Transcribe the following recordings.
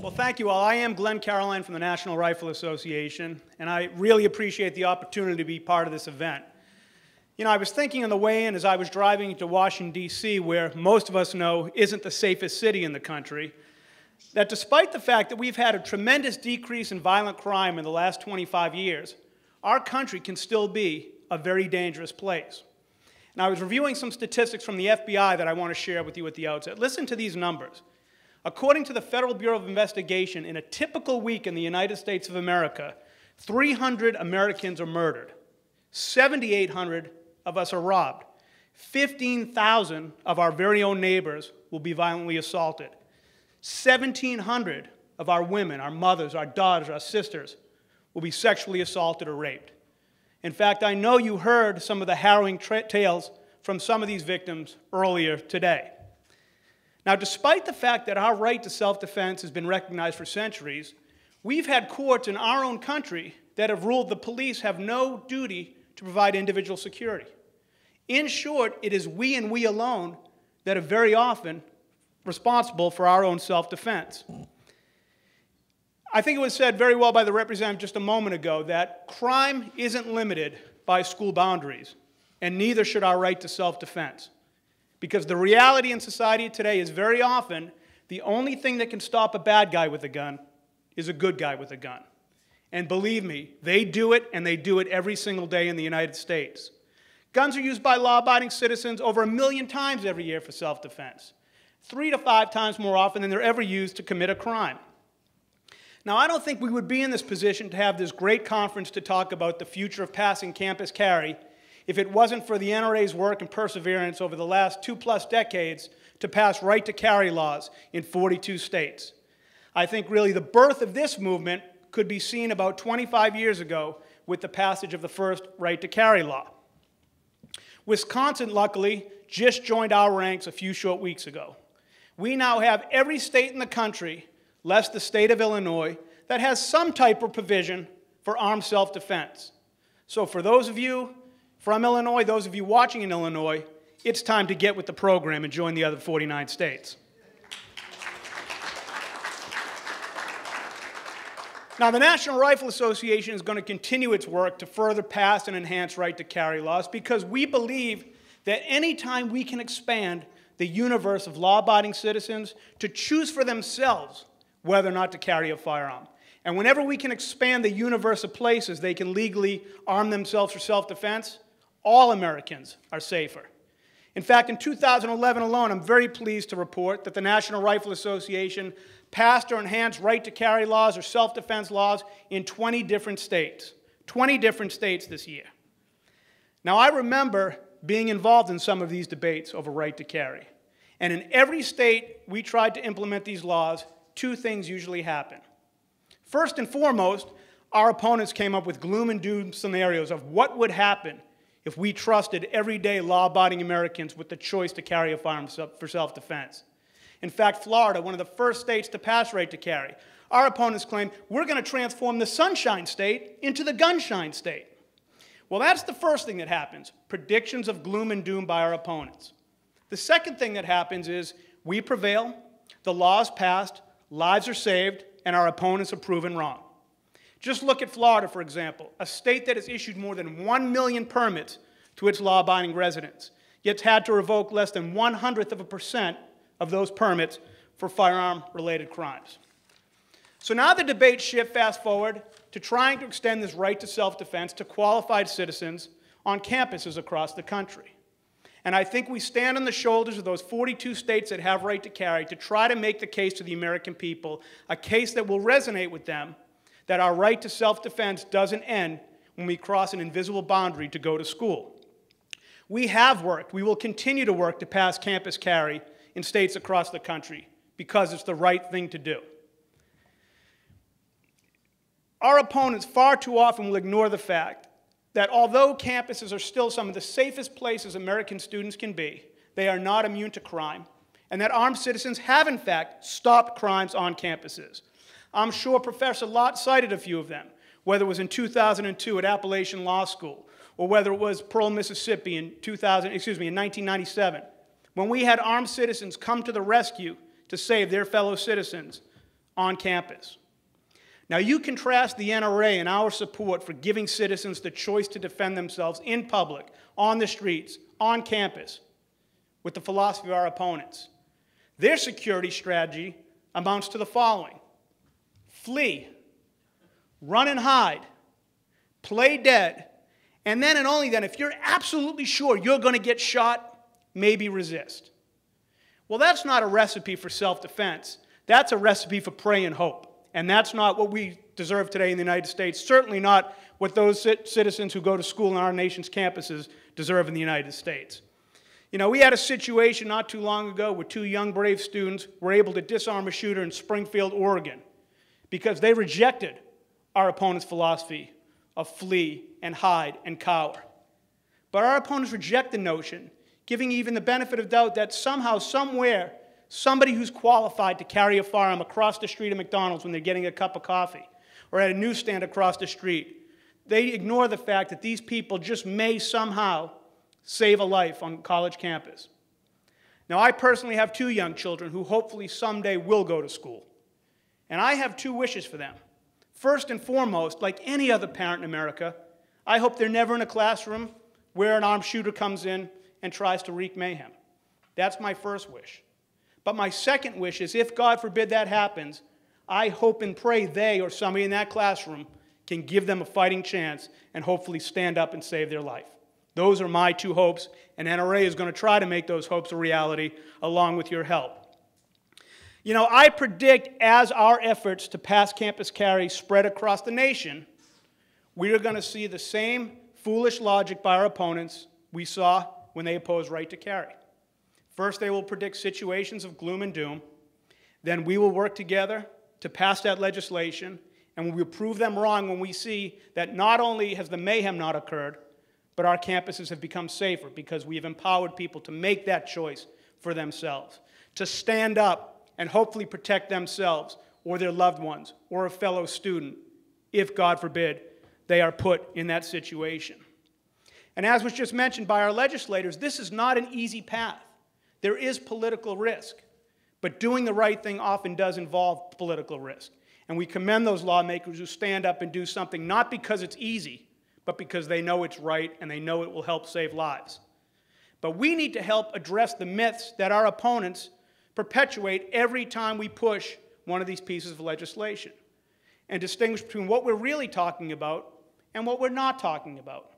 Well, thank you all. I am Glen from the National Rifle Association, and I really appreciate the opportunity to be part of this event. You know, I was thinking on the way in as I was driving to Washington, D.C., where most of us know isn't the safest city in the country, that despite the fact that we've had a tremendous decrease in violent crime in the last 25 years, our country can still be a very dangerous place. And I was reviewing some statistics from the FBI that I want to share with you at the outset. Listen to these numbers. According to the Federal Bureau of Investigation, in a typical week in the United States of America, 300 Americans are murdered. 7,800 of us are robbed. 15,000 of our very own neighbors will be violently assaulted. 1,700 of our women, our mothers, our daughters, our sisters, will be sexually assaulted or raped. In fact, I know you heard some of the harrowing tales from some of these victims earlier today. Now, despite the fact that our right to self-defense has been recognized for centuries, we've had courts in our own country that have ruled the police have no duty to provide individual security. In short, it is we and we alone that are very often responsible for our own self-defense. I think it was said very well by the representative just a moment ago that crime isn't limited by school boundaries, and neither should our right to self-defense. Because the reality in society today is very often the only thing that can stop a bad guy with a gun is a good guy with a gun. And believe me, they do it, and they do it every single day in the United States. Guns are used by law-abiding citizens over 1 million times every year for self-defense, 3 to 5 times more often than they're ever used to commit a crime. Now, I don't think we would be in this position to have this great conference to talk about the future of passing campus carry if it wasn't for the NRA's work and perseverance over the last 2+ decades to pass right-to-carry laws in 42 states. I think really the birth of this movement could be seen about 25 years ago with the passage of the first right-to-carry law. Wisconsin, luckily, just joined our ranks a few short weeks ago. We now have every state in the country, less the state of Illinois, that has some type of provision for armed self-defense. So for those of you from Illinois, those of you watching in Illinois, it's time to get with the program and join the other 49 states. Now, the National Rifle Association is going to continue its work to further pass and enhance right-to-carry laws because we believe that any time we can expand the universe of law-abiding citizens to choose for themselves whether or not to carry a firearm, and whenever we can expand the universe of places they can legally arm themselves for self-defense, all Americans are safer. In fact, in 2011 alone, I'm very pleased to report that the National Rifle Association passed or enhanced right-to-carry laws or self-defense laws in 20 different states. 20 different states this year. Now, I remember being involved in some of these debates over right-to-carry. And in every state we tried to implement these laws, 2 things usually happen. First and foremost, our opponents came up with gloom and doom scenarios of what would happen if we trusted everyday law-abiding Americans with the choice to carry a firearm for self-defense. In fact, Florida, one of the first states to pass right-to-carry, our opponents claimed, we're going to transform the Sunshine State into the Gunshine State. Well, that's the first thing that happens, predictions of gloom and doom by our opponents. The second thing that happens is we prevail, the law is passed, lives are saved, and our opponents are proven wrong. Just look at Florida, for example, a state that has issued more than 1 million permits to its law-abiding residents, yet had to revoke less than 0.01% of those permits for firearm-related crimes. So now the debate shift fast forward to trying to extend this right to self-defense to qualified citizens on campuses across the country. And I think we stand on the shoulders of those 42 states that have right to carry to try to make the case to the American people, a case that will resonate with them, that our right to self-defense doesn't end when we cross an invisible boundary to go to school. We have worked, we will continue to work to pass campus carry in states across the country because it's the right thing to do. Our opponents far too often will ignore the fact that although campuses are still some of the safest places American students can be, they are not immune to crime, and that armed citizens have, in fact, stopped crimes on campuses. I'm sure Professor Lott cited a few of them, whether it was in 2002 at Appalachian Law School, or whether it was Pearl, Mississippi in 1997, when we had armed citizens come to the rescue to save their fellow citizens on campus. Now you contrast the NRA and our support for giving citizens the choice to defend themselves in public, on the streets, on campus, with the philosophy of our opponents. Their security strategy amounts to the following: flee, run and hide, play dead, and then and only then, if you're absolutely sure you're going to get shot, maybe resist. Well, that's not a recipe for self-defense. That's a recipe for pray and hope. And that's not what we deserve today in the United States, certainly not what those citizens who go to school on our nation's campuses deserve in the United States. You know, we had a situation not too long ago where two young, brave students were able to disarm a shooter in Springfield, Oregon, because they rejected our opponent's philosophy of flee and hide and cower. But our opponents reject the notion, giving even the benefit of doubt, that somehow, somewhere, somebody who's qualified to carry a firearm across the street at McDonald's when they're getting a cup of coffee, or at a newsstand across the street, they ignore the fact that these people just may somehow save a life on college campus. Now, I personally have two young children who hopefully someday will go to school. And I have two wishes for them. First and foremost, like any other parent in America, I hope they're never in a classroom where an armed shooter comes in and tries to wreak mayhem. That's my first wish. But my second wish is, if God forbid that happens, I hope and pray they or somebody in that classroom can give them a fighting chance and hopefully stand up and save their life. Those are my two hopes, and NRA is going to try to make those hopes a reality along with your help. You know, I predict as our efforts to pass campus carry spread across the nation, we are going to see the same foolish logic by our opponents we saw when they opposed right to carry. First, they will predict situations of gloom and doom. Then we will work together to pass that legislation, and we will prove them wrong when we see that not only has the mayhem not occurred, but our campuses have become safer because we have empowered people to make that choice for themselves, to stand up and hopefully protect themselves or their loved ones or a fellow student if, God forbid, they are put in that situation. And as was just mentioned by our legislators, this is not an easy path. There is political risk, but doing the right thing often does involve political risk. And we commend those lawmakers who stand up and do something not because it's easy, but because they know it's right and they know it will help save lives. But we need to help address the myths that our opponents perpetuate every time we push one of these pieces of legislation, and distinguish between what we're really talking about and what we're not talking about.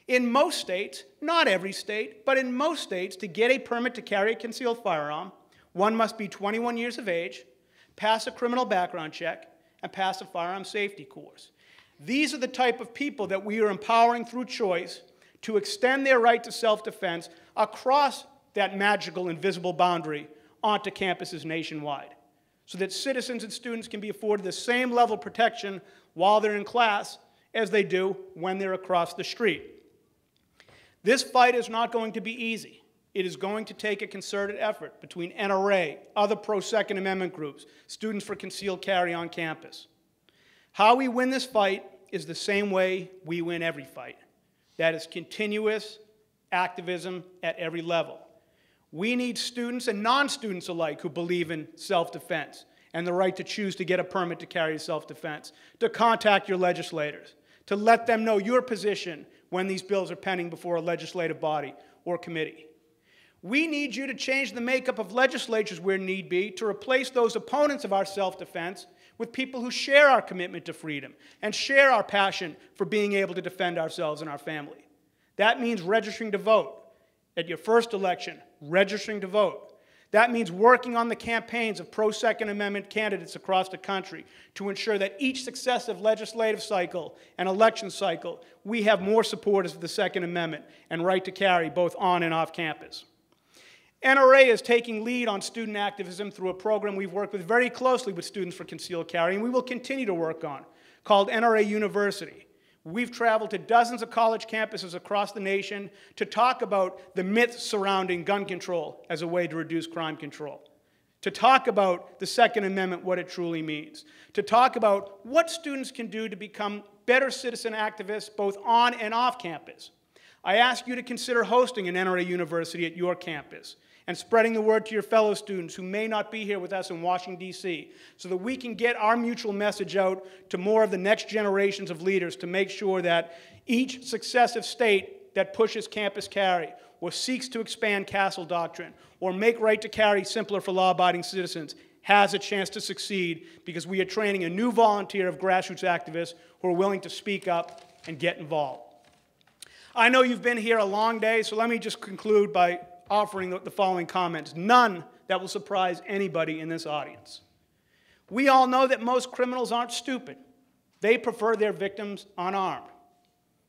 In most states, not every state, but in most states, to get a permit to carry a concealed firearm, one must be 21 years of age, pass a criminal background check, and pass a firearm safety course. These are the type of people that we are empowering through choice to extend their right to self-defense across that magical invisible boundary onto campuses nationwide, so that citizens and students can be afforded the same level of protection while they're in class as they do when they're across the street. This fight is not going to be easy. It is going to take a concerted effort between NRA, other pro-Second Amendment groups, Students for Concealed Carry on campus. How we win this fight is the same way we win every fight. That is continuous activism at every level. We need students and non-students alike who believe in self-defense and the right to choose to get a permit to carry self-defense, to contact your legislators, to let them know your position when these bills are pending before a legislative body or committee. We need you to change the makeup of legislatures where need be to replace those opponents of our self-defense with people who share our commitment to freedom and share our passion for being able to defend ourselves and our family. That means registering to vote. At your first election, registering to vote. That means working on the campaigns of pro-Second Amendment candidates across the country to ensure that each successive legislative cycle and election cycle, we have more supporters of the Second Amendment and right to carry both on and off campus. NRA is taking lead on student activism through a program we've worked with very closely with Students for Concealed Carry, and we will continue to work on, called NRA University. We've traveled to dozens of college campuses across the nation to talk about the myths surrounding gun control as a way to reduce crime control, to talk about the Second Amendment, what it truly means, to talk about what students can do to become better citizen activists both on and off campus. I ask you to consider hosting an NRA University at your campus and spreading the word to your fellow students who may not be here with us in Washington, D.C., so that we can get our mutual message out to more of the next generations of leaders to make sure that each successive state that pushes campus carry or seeks to expand castle doctrine or make right to carry simpler for law-abiding citizens has a chance to succeed, because we are training a new volunteer of grassroots activists who are willing to speak up and get involved. I know you've been here a long day, so let me just conclude by offering the following comments, none that will surprise anybody in this audience. We all know that most criminals aren't stupid. They prefer their victims unarmed.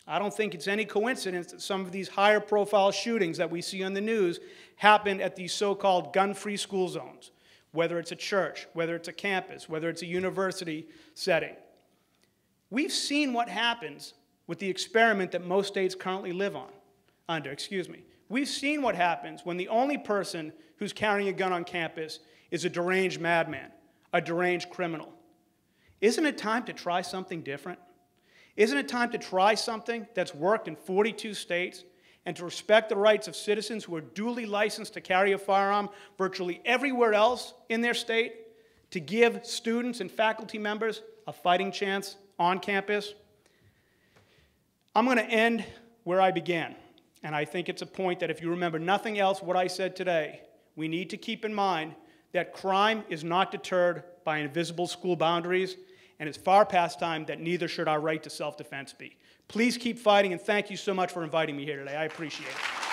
I don't think it's any coincidence that some of these higher profile shootings that we see on the news happen at these so-called gun-free school zones, whether it's a church, whether it's a campus, whether it's a university setting. We've seen what happens with the experiment that most states currently live under. We've seen what happens when the only person who's carrying a gun on campus is a deranged madman, a deranged criminal. Isn't it time to try something different? Isn't it time to try something that's worked in 42 states and to respect the rights of citizens who are duly licensed to carry a firearm virtually everywhere else in their state, to give students and faculty members a fighting chance on campus? I'm going to end where I began, and I think it's a point that if you remember nothing else what I said today, we need to keep in mind that crime is not deterred by invisible school boundaries, and it's far past time that neither should our right to self-defense be. Please keep fighting, and thank you so much for inviting me here today. I appreciate it.